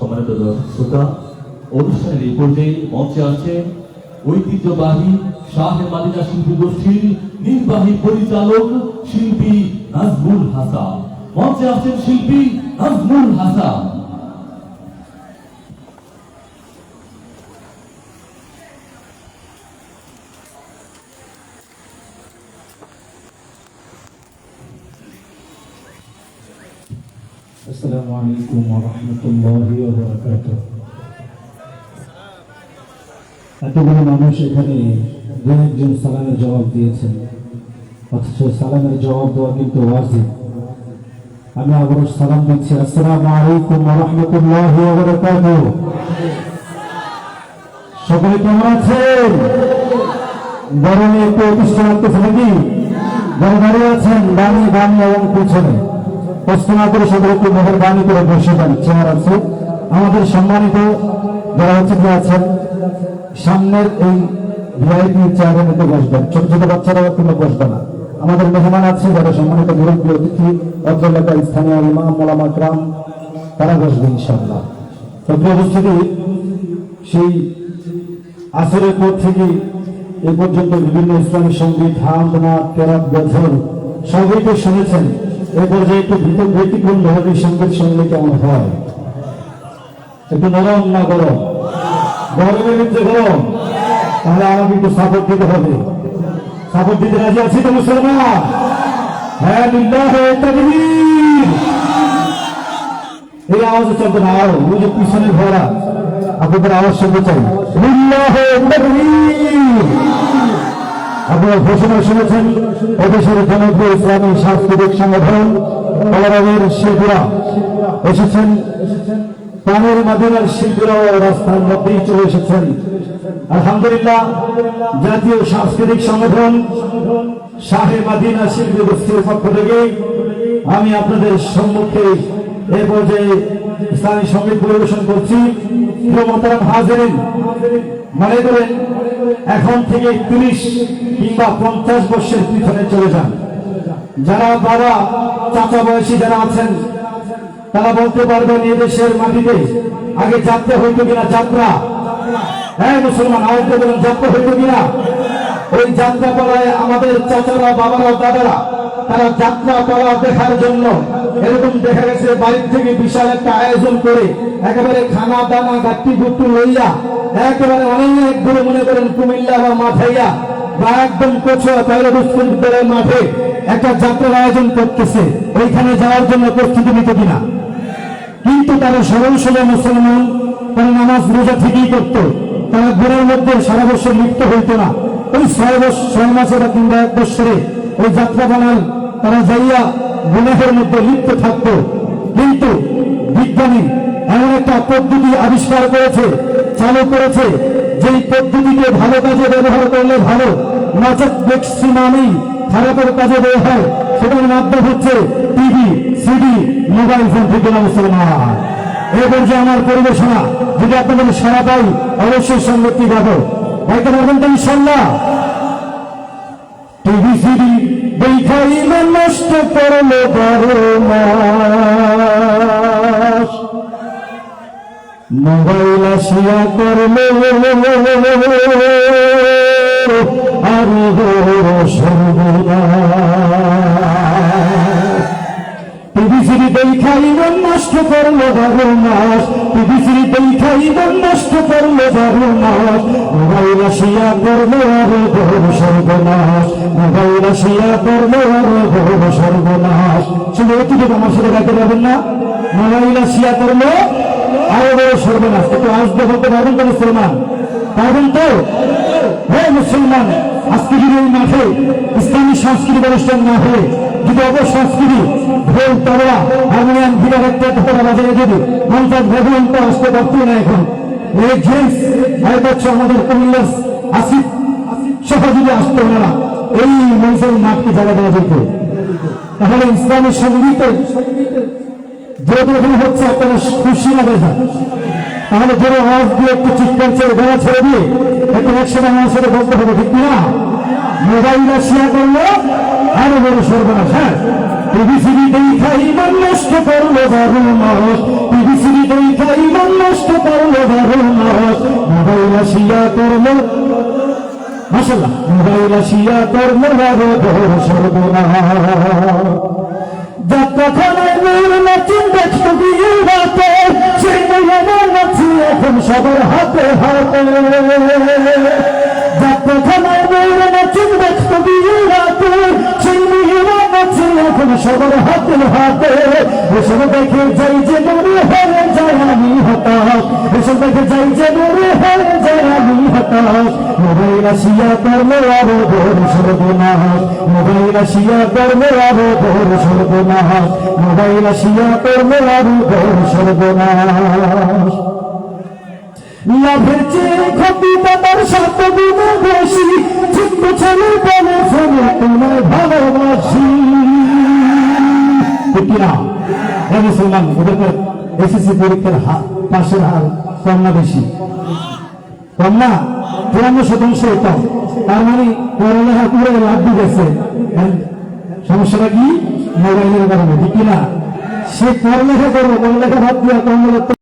সম্মানিত দর্শক শ্রোতা, অনুষ্ঠানের এই পর্যায়ে মঞ্চে আসছেন ঐতিহ্যবাহী শাহে মাদিনা শিল্পী গোষ্ঠীর নির্বাহী পরিচালক শিল্পী নাজমুল হাসান। মঞ্চে আসছেন শিল্পী নাজমুল হাসান। আসসালামু আলাইকুম ওয়া রাহমাতুল্লাহি ওয়া বারাকাতুহু। এতগুলো মানুষ এখানে দু একজন সালামের জবাব দিয়েছেন, অথচ সালামের জবাব দেওয়া কিন্তু ওয়াজিব। আমি আবারও সালাম দিচ্ছি, আসসালামু আলাইকুম ওয়া রাহমাতুল্লাহি ওয়া বারাকাতুহু। সকলে কেমন আছেন? গরমে একটু অতিষ্ঠ লাগতেছে নাকি? যারা দাঁড়িয়ে আছেন ডানি বাম এবং পিছনে কষ্ট না করে সকলে একটু মেহরবানি করে বসে যান। চেয়ার আছে আমাদের সম্মানিত যারা অতিথি আছেন, সামনের এই ভিআইপি চেয়ারের মধ্যে বসবেন। ছোট ছোট বাচ্চারাও কিন্তু বসবে না। আমাদের মেহমান আছে যারা সম্মানিত মুরব্বী অতিথি, অত্র এলাকার স্থানীয় ইমাম ওলামা کرام, তারা বসবে ইনশাআল্লাহ। তবে উপস্থিতি সেই আসরের পর থেকে এ পর্যন্ত বিভিন্ন ইসলামী সঙ্গীত, হামদ, নাত, কেরাত, গজল সবই তো শুনেছেন। এই পর্যায়ে একটু ব্যতিক্রম ধরনের সঙ্গীত শুনলে কেমন হয়? একটু নরম না গরম? গরমের মধ্যে গরম, তাহলে আমাকে একটু সাপোর্ট দিতে হবে। সাপোর্ট দিতে রাজি আছি তো মুসলমান? হ্যাঁ, লিল্লাহি তাকবীর। এই আওয়াজ চলতে না, আরো ওই যে পিছনের ঘোড়া আপনাদের আওয়াজ শুনতে চাই। লিল্লাহি তাকবীর। আপনারা ঘোষণা শুনেছেন, এদেশের জনপ্রিয় ইসলামী সাংস্কৃতিক সংগঠন কলরবের শিল্পীরা এসেছেন। প্রাণের মাদিনার শিল্পীরাও রাস্তার মধ্যেই চলে এসেছেন। আলহামদুলিল্লাহ, জাতীয় সাংস্কৃতিক সংগঠন শাহে মাদিনা শিল্পী গোষ্ঠীর পক্ষ থেকে আমি আপনাদের সম্মুখে এ পর্যায়ে ইসলামী সঙ্গীত পরিবেশন করছি। মোহতারাম হাজিরিন, মনে করেন এখন থেকে 30 কিংবা 50 বছরের পিছনে চলে যান। যারা বাবা চাচা বয়সী যারা আছেন তারা বলতে পারবেন এদেশের মাটিতে আগে যাত্রা হইতো কিনা? যাত্রা, হ্যাঁ মুসলমান, আওয়াজ বলেন, যাত্রা হইতো কিনা? ওই যাত্রা পালায় আমাদের চাচারা, বাবারা, দাদারা তারা যাত্রা পালা দেখার জন্য এরকম দেখা গেছে বাড়ির থেকে বিশাল একটা আয়োজন করে একেবারে খানা দানা গাট্টি গুট্টু লইয়া একেবারে অনেক দূরে মনে করেন কুমিল্লা বা মাথাইয়া বা একদম কচুয়া তাহলে বিশ্ববিদ্যালয়ের মাঠে একটা যাত্রার আয়োজন করতেছে। ওইখানে যাওয়ার জন্য প্রস্তুতি নিত কিনা? কিন্তু তারা সরল সোজা মুসলমান, তারা নামাজ রোজা ঠিকই করত, তারা ঘরের মধ্যে সারা বছর লিপ্ত হইত না। ওই 6 মাসে বা কিংবা 1 বছরে ওই যাত্রা বানাল তারা যাইয়া গুনাহের মধ্যে লিপ্ত থাকত। কিন্তু বিজ্ঞানী এমন একটা পদ্ধতি আবিষ্কার করেছে, চালু করেছে, যেই পদ্ধতিকে ভালো কাজে ব্যবহার করলে ভালো, নচেত ম্যাক্সিমামই খারাপের কাজে ব্যবহার হয়। সেটার মাধ্যম হচ্ছে টিভি, সিডি, মোবাইল ফোন থেকে না মুসলমান। এরপর যে আমার পরিবেশনা যদি আপনাদের সারা পাই অবশ্যই সঙ্গতি গাবো, হয়তো বলবেন তো ইনশাল্লাহ। টিভি সিডি দেখাই নষ্ট করলো 12 মাস, মোবাইল আসিয়া করলো আর সর্বনাশ। টিভি সিডি দেখাই নষ্ট করলো 12 মাস, টিভি সিডি দেখাই নষ্ট করলো 12 মাস, মোবাইল আসিয়া করলো আর সর্বনাশ, মোবাইল আসিয়া করলো আর সর্বনাশ। শুধু এটুকু আমার সাথে গাইতে পারবেন না? মোবাইল আসিয়া করলো আরো বড় সর্বনাশ। একটু আসতে বলতে পারবেন তো মুসলমান? পারবেন তো? হ্যাঁ মুসলমান, আজকে যদি এই মাঠে ইসলামী সাংস্কৃতিক অনুষ্ঠান না হয়ে যদি অপসংস্কৃতি ঢোল, তবলা, হারমোনিয়াম, গিটার একটা বাজারে যদি 50 ভগবান তো আসতে পারত না। এখন এই জেন্টস হয়তো আমাদের কুমিল্লার আসিফ সহ যদি আসতো না, এই মঞ্চের মাঠকে জায়গা দেওয়া যেত। তাহলে ইসলামী সঙ্গীতের যেহেতু এখানে হচ্ছে আপনারা খুশি না বেজা, তাহলে যেন আওয়াজ দিয়ে একটু চিৎকার ছেড়ে গলা ছেড়ে দিয়ে একটু একসাথে আমার সাথে বলতে হবে, ঠিক না? মোবাইল আসিয়া করলো আরো বড় সর্বনাশ। হ্যাঁ, টিভি সিডি দেখাই নষ্ট করলো 12 মাস, টিভি সিডি দেখা ইমান নষ্ট করলো বারোনাস মোবাইল আসিয়া করলো মাশাআল্লাহ মোবাইল আসিয়া করলো আরো বড় সর্বনাশ যাত্রাখানায় মেয়ের নাচিন দেখতো বিয়ে রাতে সেই মেয়ের নাচি এখন সবার হাতে হাতে যাত্রাখানায় মেয়ের নাচিন দেখতো বিয়ে রাতে সেই মেয়ের নাচি এখন সবার হাতে হাতে এসব দেখে যাই যে মনে হয়ে যায় আমি হতাশ এসব দেখে যাই যে মনে হয়ে যায় আমি হতাশ মোবাইল আসিয়া করলো আরো বড় সর্বনাশ মোবাইল আসিয়া করলো আরো বড় সর্বনাশ মোবাইল আসিয়া করলো আরো বড় সর্বনাশ লাভের চেয়ে ক্ষতি তার সাত গুণ বেশি ছোট্ট ছেলে বলে ফোনে তোমায় ভালোবাসি কিনা মুসলমান ওদের এসএসসি পরীক্ষার পাশের হার কম না বেশি কম না 53% কম তার মানে পড়ালেখা করে লাভ গেছে সমস্যাটা কি মোবাইলের কারণে ঠিক কিনা সে পড়ালেখা করবো পড়ালেখা ভাব দিয়া কম